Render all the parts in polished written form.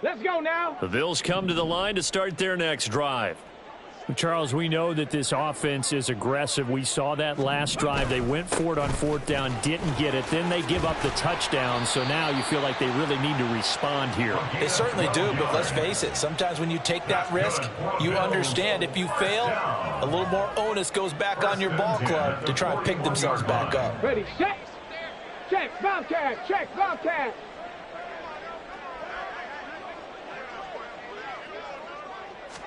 Let's go now. The Bills come to the line to start their next drive. Charles, we know that this offense is aggressive. We saw that last drive. They went for it on fourth down, didn't get it. Then they give up the touchdown. So now you feel like they really need to respond here. They certainly do, but let's face it. Sometimes when you take that risk, you understand if you fail, a little more onus goes back on your ball club to try and pick themselves back up. Ready, check. Check, Bobcat. Check, Bobcat.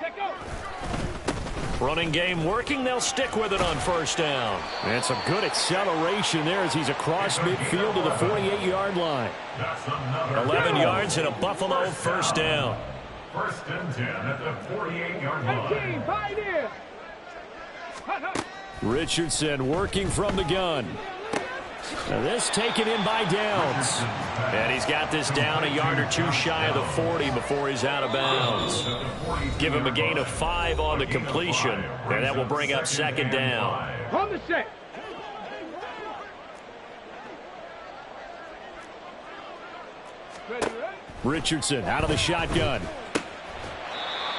Check go. Running game working. They'll stick with it on first down. And some good acceleration there as he's across midfield to the 48-yard line. 11 yards and a Buffalo first down. First and 10 at the 48-yard line. 18, pioneer. Richardson working from the gun. Now this taken in by Downs. And he's got this down a yard or two shy of the 40 before he's out of bounds. Give him a gain of 5 on the completion, and that will bring up second down. On the set. Richardson out of the shotgun.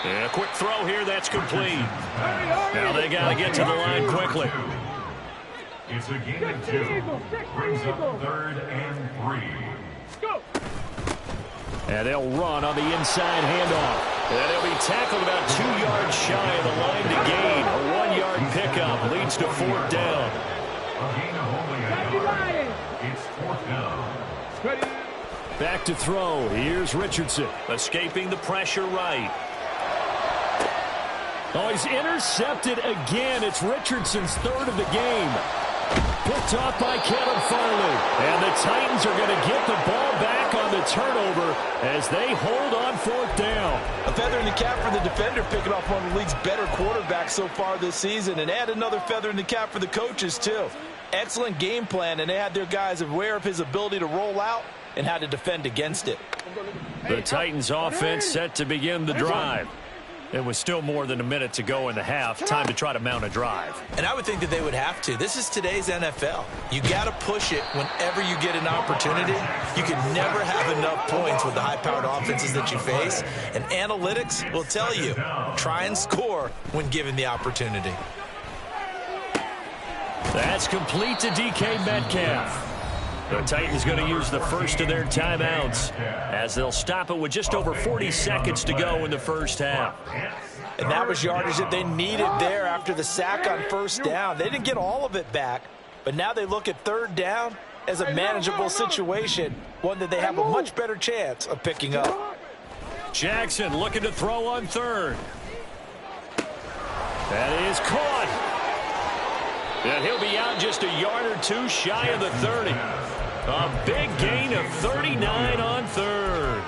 And a quick throw here, that's complete. Now they got to get to the line quickly. It's a gain of 2. Brings up third and 3. Go. And they'll run on the inside handoff. And he'll be tackled about 2 yards shy of the line to gain. A 1-yard pickup leads to fourth down. A gain of only a yard. It's fourth down. Back to throw. Here's Richardson. Escaping the pressure right. Oh, he's intercepted again. It's Richardson's third of the game. Picked off by Kevin Farley. And the Titans are going to get the ball back on the turnover as they hold on fourth down. A feather in the cap for the defender, picking off one of the league's better quarterbacks so far this season. And add another feather in the cap for the coaches, too. Excellent game plan, and they had their guys aware of his ability to roll out and how to defend against it. The Titans offense set to begin the drive. It was still more than a minute to go in the half. Time to try to mount a drive. And I would think that they would have to. This is today's NFL. You got to push it whenever you get an opportunity. You can never have enough points with the high-powered offenses that you face. And analytics will tell you, try and score when given the opportunity. That's complete to DK Metcalf. The Titans going to use the first of their timeouts as they'll stop it with just over 40 seconds to go in the first half. And that was yardage that they needed there after the sack on first down. They didn't get all of it back, but now they look at third down as a manageable situation, one that they have a much better chance of picking up. Jackson looking to throw on third. That is caught. And he'll be out just a yard or two shy of the 30. A big gain of 39 on third.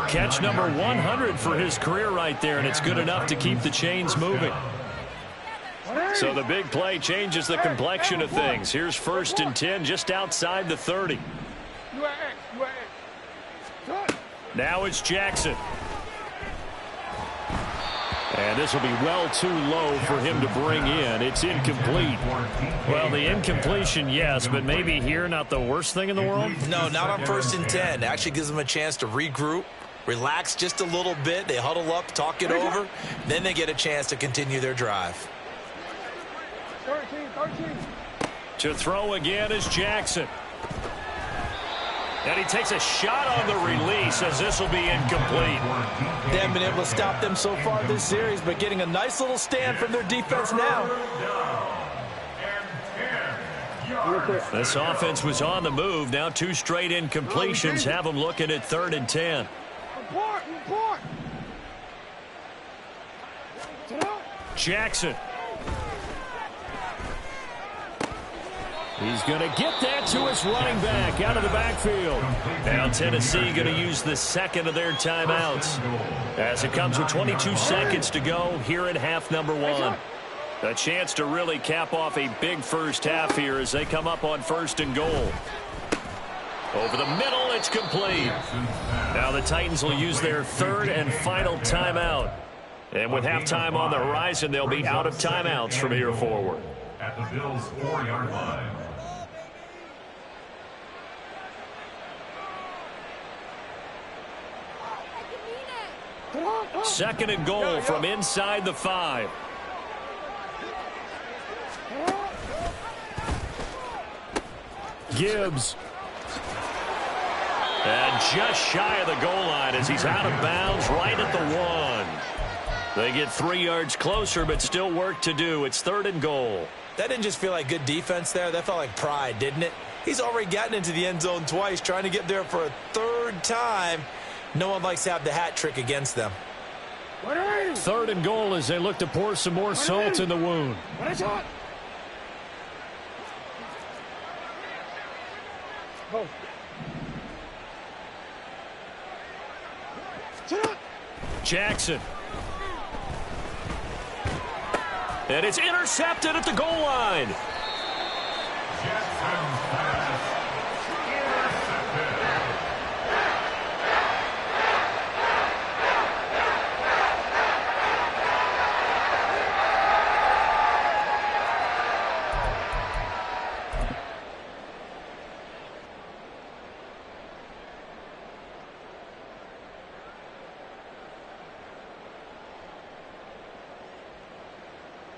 Catch number 100 for his career right there, and it's good enough to keep the chains moving. So the big play changes the complexion of things. Here's first and 10 just outside the 30. Now it's Jackson. And this will be well too low for him to bring in. It's incomplete. Well, the incompletion, yes, but maybe here not the worst thing in the world? No, not on first and 10. It actually gives them a chance to regroup, relax just a little bit. They huddle up, talk it over. Then they get a chance to continue their drive. 13. To throw again is Jackson. And he takes a shot on the release as this will be incomplete. They haven't been able to stop them so far this series, but getting a nice little stand from their defense now. This offense was on the move. Now 2 straight incompletions have them looking at third and 10. Jackson. He's going to get that to his running back out of the backfield. Now Tennessee going to use the second of their timeouts as it comes with 22 seconds to go here in half number 1. A chance to really cap off a big first half here as they come up on first and goal. Over the middle, it's complete. Now the Titans will use their third and final timeout. And with halftime on the horizon, they'll be out of timeouts from here forward. At the Bills' 4-yard line. Second and goal from inside the 5. Gibbs. And just shy of the goal line as he's out of bounds right at the 1. They get 3 yards closer, but still work to do. It's third and goal. That didn't just feel like good defense there. That felt like pride, didn't it? He's already gotten into the end zone twice, trying to get there for a third time. No one likes to have the hat trick against them. Third and goal as they look to pour some more salt in the wound. Jackson. And it's intercepted at the goal line. Jackson's pass intercepted.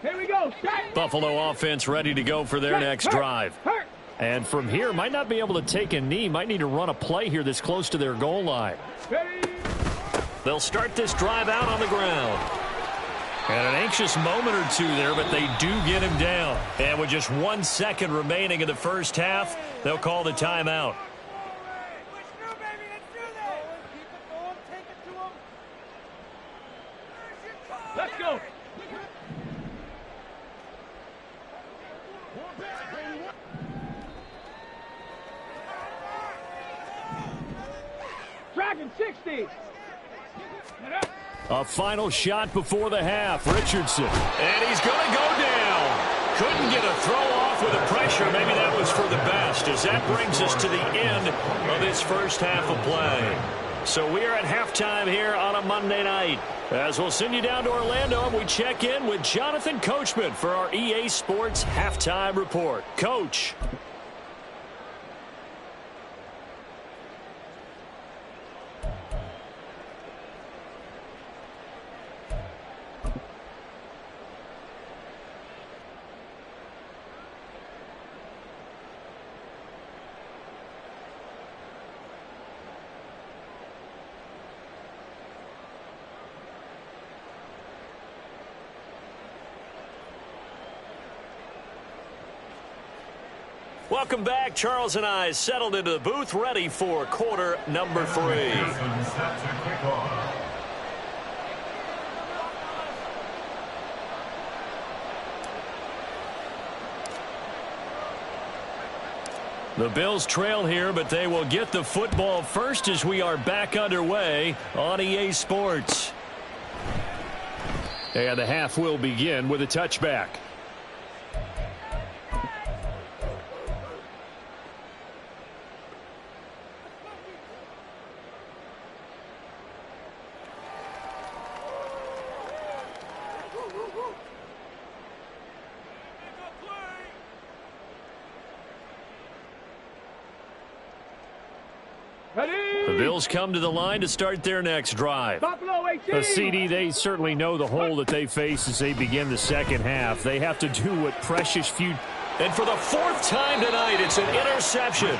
Here we go. Buffalo offense ready to go for their next drive. And from here, might not be able to take a knee. Might need to run a play here that's close to their goal line. They'll start this drive out on the ground. And an anxious moment or two there, but they do get him down. And with just 1 second remaining in the first half, they'll call the timeout. Let's go. Dragon 60. A final shot before the half. Richardson. And he's going to go down. Couldn't get a throw off with the pressure. Maybe that was for the best, as that brings us to the end of this first half of play. So we are at halftime here on a Monday night. As we'll send you down to Orlando, and we check in with Jonathan Coachman for our EA Sports Halftime Report. Coach. Welcome back. Charles and I settled into the booth, ready for quarter number 3. The Bills trail here, but they will get the football first as we are back underway on EA Sports. And the half will begin with a touchback. The Bills come to the line to start their next drive. A CD, they certainly know the hole that they face as they begin the second half. They have to do what precious few. And for the 4th time tonight, it's an interception.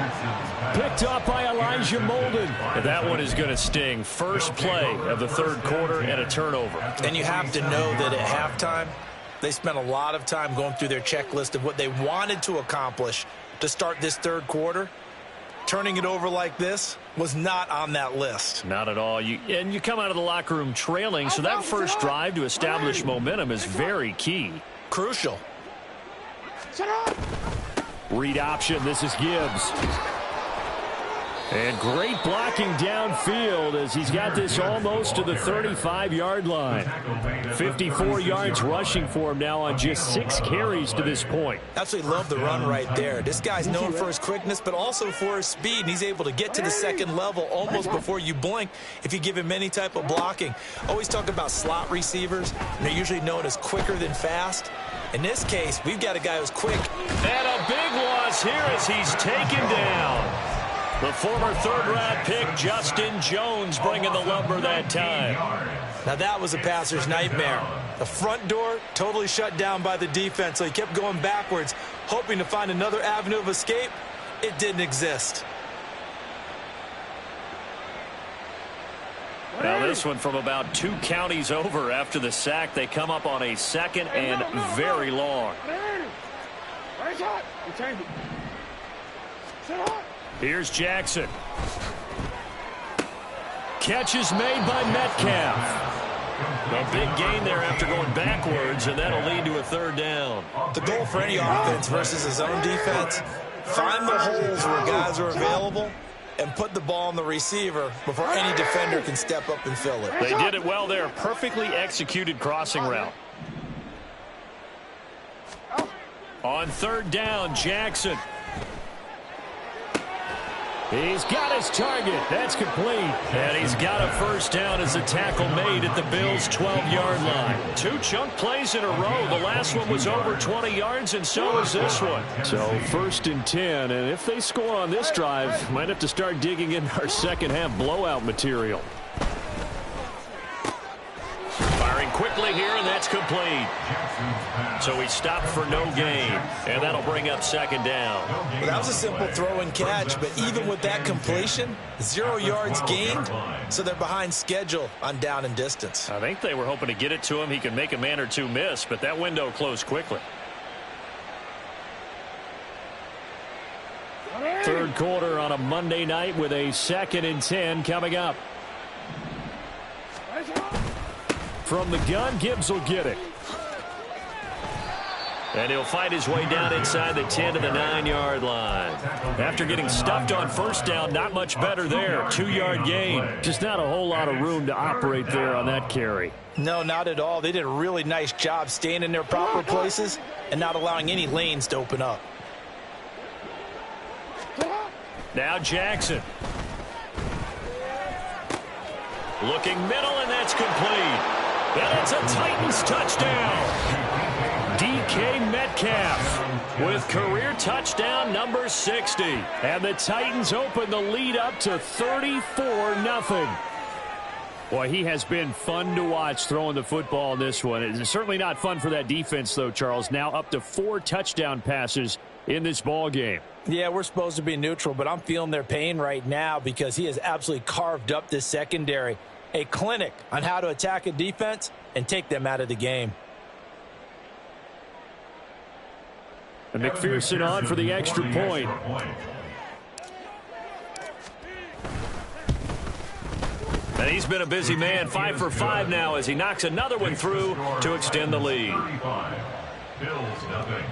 Picked up by Elijah Molden. And that one is going to sting. First play of the third quarter and a turnover. And you have to know that at halftime, they spent a lot of time going through their checklist of what they wanted to accomplish to start this third quarter. Turning it over like this was not on that list. Not at all. And you come out of the locker room trailing, so that first drive to establish momentum is very key. Crucial. Read option. This is Gibbs. And great blocking downfield as he's got this almost to the 35-yard line. 54 yards rushing for him now on just 6 carries to this point. Absolutely love the run right there. This guy's known for his quickness, but also for his speed. And he's able to get to the second level almost before you blink if you give him any type of blocking. Always talk about slot receivers, and they're usually known as quicker than fast. In this case, we've got a guy who's quick. And a big loss here as he's taken down. The former third-round pick, Justin Jones, bringing the lumber that time. Now that was a passer's nightmare. The front door totally shut down by the defense, so he kept going backwards, hoping to find another avenue of escape. It didn't exist. Now this one from about 2 counties over after the sack. They come up on a 2nd and very long. Here's Jackson. Catch is made by Metcalf. A big gain there after going backwards, and that'll lead to a 3rd down. The goal for any offense versus his own defense, find the holes where guys are available and put the ball on the receiver before any defender can step up and fill it. They did it well there. Perfectly executed crossing route. On 3rd down, Jackson. He's got his target. That's complete. And he's got a 1st down as a tackle made at the Bills' 12-yard line. 2 chunk plays in a row. The last one was over 20 yards, and so was this one. So 1st and 10, and if they score on this drive, might have to start digging in our second-half blowout material. Firing quickly here, and that's complete. So he stopped for no gain, and that'll bring up 2nd down. Well, that was a simple throw and catch, but even with that completion, 0 yards gained, so they're behind schedule on down and distance. I think they were hoping to get it to him. He could make a man or 2 miss, but that window closed quickly. 3rd quarter on a Monday night with a 2nd and 10 coming up. From the gun, Gibbs will get it. And he'll fight his way down inside the 10 to the 9-yard line. After getting stuffed on 1st down, not much better there. 2-yard gain. Just not a whole lot of room to operate there on that carry. No, not at all. They did a really nice job staying in their proper places and not allowing any lanes to open up. Now Jackson. Looking middle, and that's complete. And it's a Titans touchdown. DK Metcalf with career touchdown number 60. And the Titans open the lead up to 34-0. Boy, he has been fun to watch throwing the football in this one. It's certainly not fun for that defense, though, Charles. Now up to 4 touchdown passes in this ball game. Yeah, we're supposed to be neutral, but I'm feeling their pain right now because he has absolutely carved up this secondary. A clinic on how to attack a defense and take them out of the game. And McPherson on for the extra point. And he's been a busy man, 5 for 5 now as he knocks another one through to extend the lead. Bills nothing.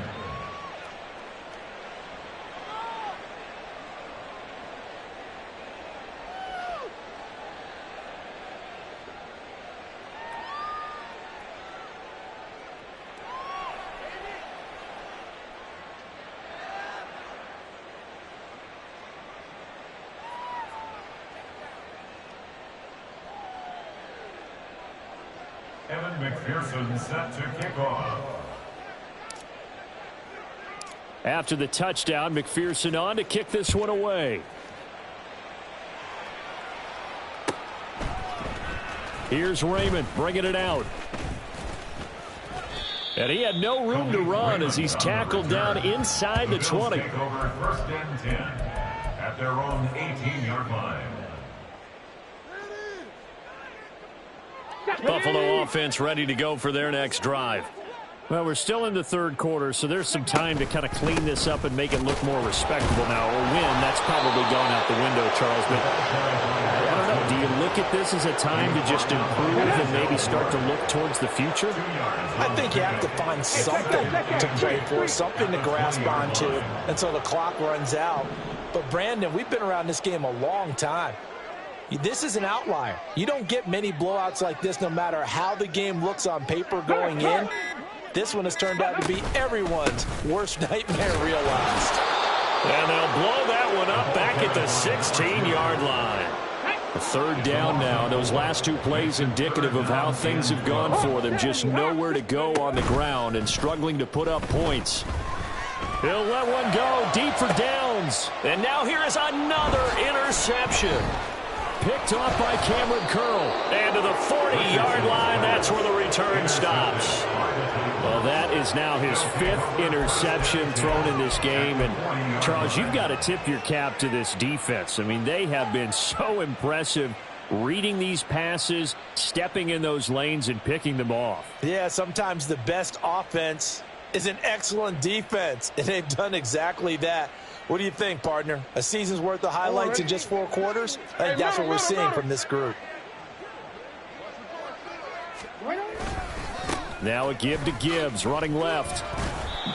McPherson set to kick off. After the touchdown, McPherson on to kick this one away. Here's Raymond bringing it out. And he had no room to run as he's tackled down inside the 20. Take over 1st and 10 at their own 18-yard line. Buffalo offense ready to go for their next drive. Well, we're still in the 3rd quarter, so there's some time to kind of clean this up and make it look more respectable now. A win, that's probably gone out the window, Charles. But I don't know. Do you look at this as a time to just improve and maybe start to look towards the future? I think you have to find something to play for, something to grasp onto until the clock runs out. But, Brandon, we've been around this game a long time. This is an outlier. You don't get many blowouts like this no matter how the game looks on paper going in. This one has turned out to be everyone's worst nightmare realized. And they'll blow that one up back at the 16-yard line. A 3rd down now. Those last 2 plays indicative of how things have gone for them. Just nowhere to go on the ground and struggling to put up points. He'll let one go deep for downs. And now here is another interception. Picked off by Cameron Curl. And to the 40-yard line, that's where the return stops. Well, that is now his 5th interception thrown in this game. And, Charles, you've got to tip your cap to this defense. I mean, they have been so impressive reading these passes, stepping in those lanes, and picking them off. Yeah, sometimes the best offense is an excellent defense, and they've done exactly that. What do you think, partner? A season's worth of highlights in just 4 quarters? I think that's what we're seeing from this group. Now a give to Gibbs, running left.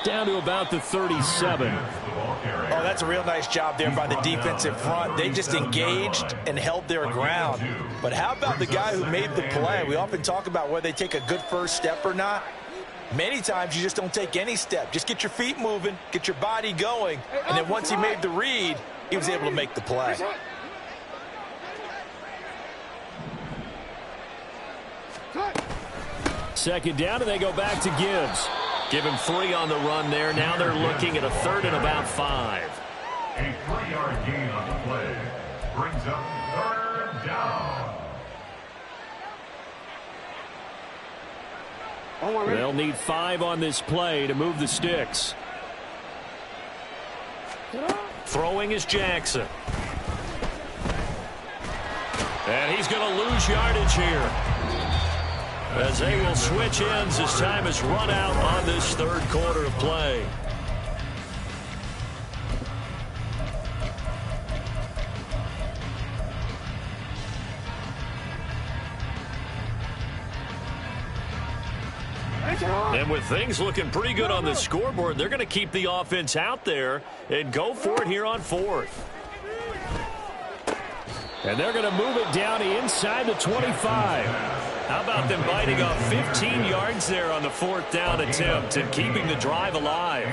Down to about the 37. Oh, that's a real nice job there by the defensive front. They just engaged and held their ground. But how about the guy who made the play? We often talk about whether they take a good first step or not. Many times you just don't take any step. Just get your feet moving, get your body going, and then once he made the read, he was able to make the play. Second down, and they go back to Gibbs. Give him 3 on the run there. Now they're looking at a 3rd and about 5. A 3-yard gain on the play brings up 3rd down. They'll need 5 on this play to move the sticks. Throwing is Jackson. And he's going to lose yardage here, as they will switch ends as time is run out on this 3rd quarter of play. And with things looking pretty good on the scoreboard, they're going to keep the offense out there and go for it here on 4th. And they're going to move it down to inside the 25. How about them biting off 15 yards there on the 4th down attempt and keeping the drive alive?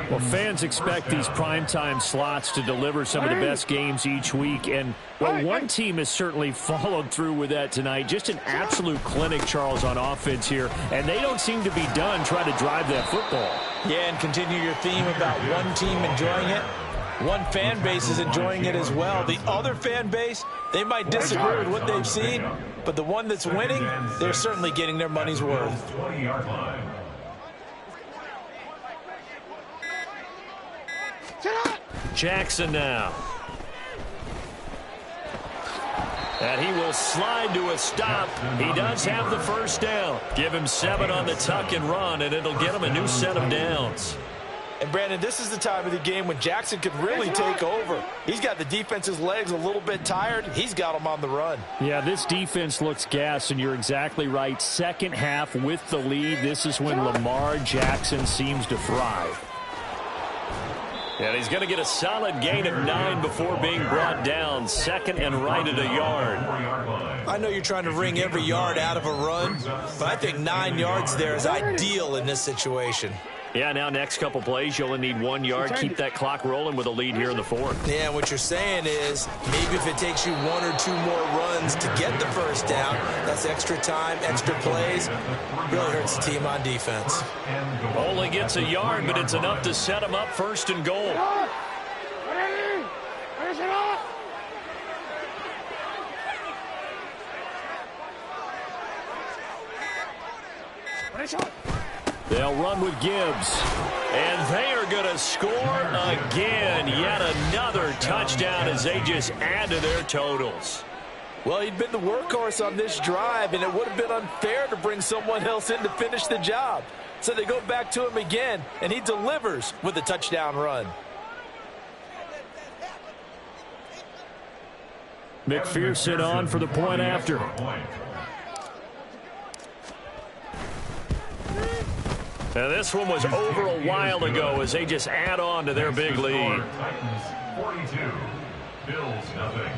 Well, fans expect these primetime slots to deliver some of the best games each week. And, well, one team has certainly followed through with that tonight. Just an absolute clinic, Charles, on offense here. And they don't seem to be done trying to drive that football. Yeah, and continue your theme about one team enjoying it. One fan base is enjoying it as well. The other fan base, they might disagree with what they've seen, but the one that's winning, they're certainly getting their money's worth. 20-yard line. Jackson now. And he will slide to a stop. He does have the 1st down. Give him 7 on the tuck and run, and it'll get him a new set of downs. And, Brandon, this is the time of the game when Jackson could really take over. He's got the defense's legs a little bit tired. He's got them on the run. Yeah, this defense looks gassed, and you're exactly right. Second half with the lead, this is when Lamar Jackson seems to thrive. And he's going to get a solid gain of 9 before being brought down. 2nd and right at a yard. I know you're trying to wring every yard out of a run, but I think 9 yards there is ideal in this situation. Yeah, now next couple plays, you'll only need 1 yard. Keep that clock rolling with a lead here in the 4th. Yeah, what you're saying is maybe if it takes you 1 or 2 more runs to get the 1st down, that's extra time, extra plays. Really hurts the team on defense. Only gets a yard, but it's enough to set him up 1st and goal. They'll run with Gibbs. And they are going to score again. Yet another touchdown as they just add to their totals. Well, he'd been the workhorse on this drive, and it would have been unfair to bring someone else in to finish the job. So they go back to him again, and he delivers with a touchdown run. McPherson on for the point after. Now this one was over a while ago as they just add on to their big lead. Titans 42, Bills nothing.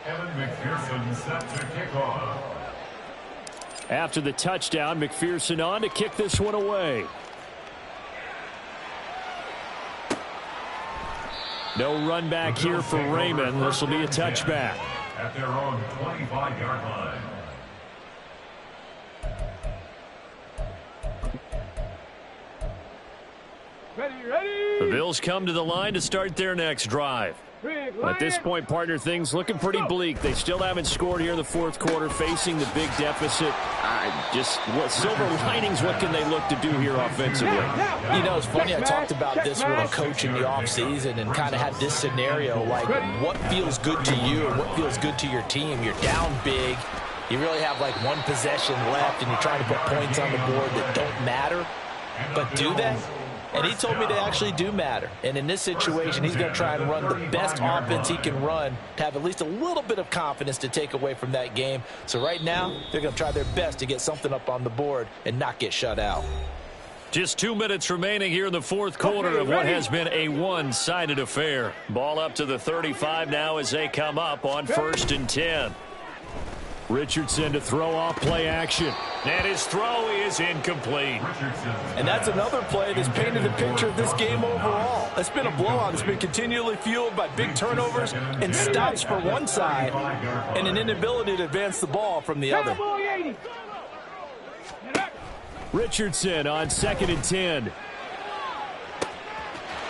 Evan McPherson set to kick off. After the touchdown, McPherson on to kick this one away. No run back here for Raymond. This will be a touchback. At their own 25-yard line. The Bills come to the line to start their next drive. At this point, partner, things looking pretty bleak. They still haven't scored here in the fourth quarter, facing the big deficit. What silver linings, what can they look to do here offensively? You know, it's funny, I talked about this with a coach in the offseason and kind of had this scenario, like what feels good to you and what feels good to your team. You're down big. You really have like one possession left, and you're trying to put points on the board that don't matter. But do they? And he told me they actually do matter. And in this situation, he's going to try and run the best offense he can run to have at least a little bit of confidence to take away from that game. So right now, they're going to try their best to get something up on the board and not get shut out. Just 2 minutes remaining here in the fourth quarter of what has been a one-sided affair. Ball up to the 35 now as they come up on 1st and 10. Richardson to throw off play action. And his throw is incomplete. And that's another play that's painted the picture of this game overall. It's been a blowout. It's been continually fueled by big turnovers and stops for one side and an inability to advance the ball from the other. Richardson on 2nd and 10.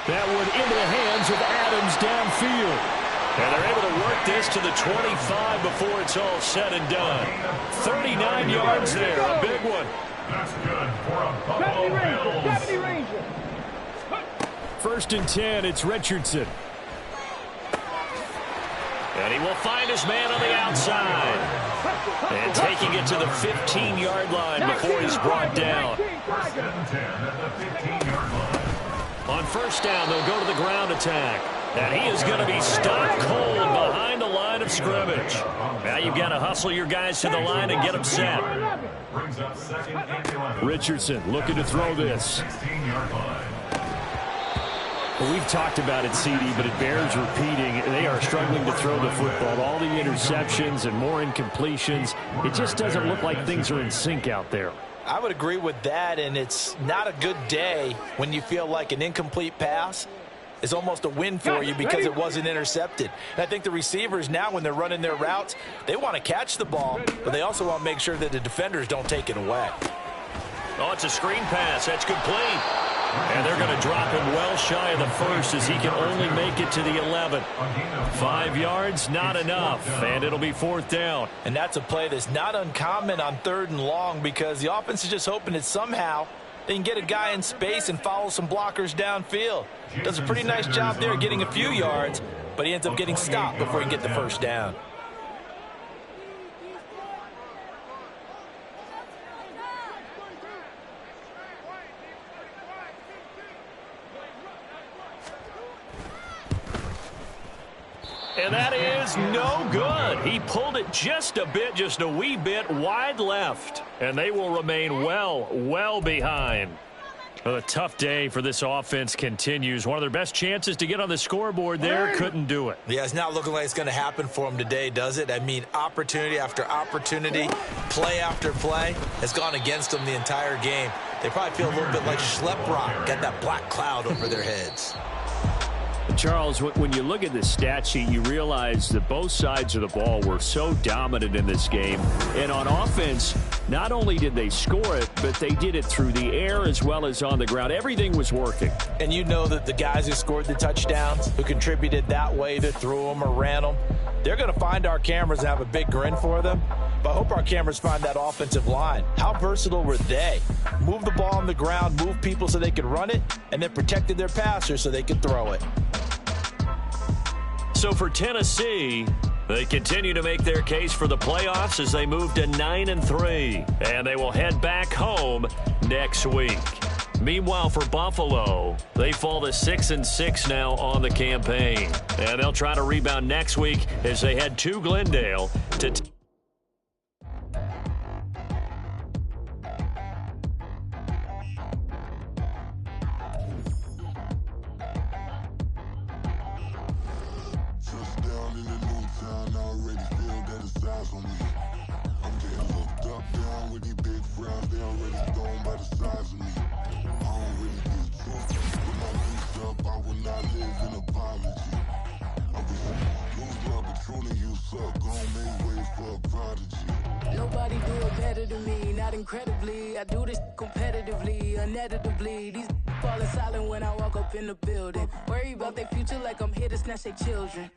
That one into the hands of Adams downfield. And they're able to work this to the 25 before it's all said and done. 39 yards there, a big one. That's good for a Buffalo Bills. 1st and 10, it's Richardson. And he will find his man on the outside. And taking it to the 15-yard line before he's brought down. 1st and 10 at the 15-yard line. On 1st down, they'll go to the ground attack. And he is going to be stopped cold behind the line of scrimmage. Now you've got to hustle your guys to the line and get them set. Brings up 2nd and 11. Richardson looking to throw this. 16-yard line. Well, we've talked about it, CD, but it bears repeating. They are struggling to throw the football. All the interceptions and more incompletions. It just doesn't look like things are in sync out there. I would agree with that, and it's not a good day when you feel like an incomplete pass is almost a win for you because it wasn't intercepted. And I think the receivers now, when they're running their routes, they want to catch the ball, but they also want to make sure that the defenders don't take it away. Oh, it's a screen pass. That's complete. And they're going to drop him well shy of the first as he can only make it to the 11. 5 yards, not enough, and it'll be 4th down. And that's a play that's not uncommon on 3rd and long because the offense is just hoping that somehow they can get a guy in space and follow some blockers downfield. Does a pretty nice job there getting a few yards, but he ends up getting stopped before he can get the 1st down. And that is no good. He pulled it just a wee bit wide left. And they will remain well behind. Well, a tough day for this offense continues. One of their best chances to get on the scoreboard there, couldn't do it. Yeah, it's not looking like it's going to happen for them today, does it? I mean, opportunity after opportunity, play after play has gone against them the entire game. They probably feel a little bit like Schlep Rock, got that black cloud over their heads. Charles, when you look at the stat sheet, you realize that both sides of the ball were so dominant in this game. And on offense, not only did they score it, but they did it through the air as well as on the ground. Everything was working. And you know that the guys who scored the touchdowns, who contributed that way, either threw them or ran them, they're going to find our cameras and have a big grin for them. But I hope our cameras find that offensive line. How versatile were they? Move the ball on the ground, move people so they could run it, and then protected their passers so they could throw it. So for Tennessee, they continue to make their case for the playoffs as they move to 9-3. And they will head back home next week. Meanwhile, for Buffalo, they fall to 6-6 now on the campaign. And they'll try to rebound next week as they head to Glendale to Nobody do it better than me, not incredibly. I do this competitively, uneditably. These falling silent when I walk up in the building. Worry about their future like I'm here to snatch their children.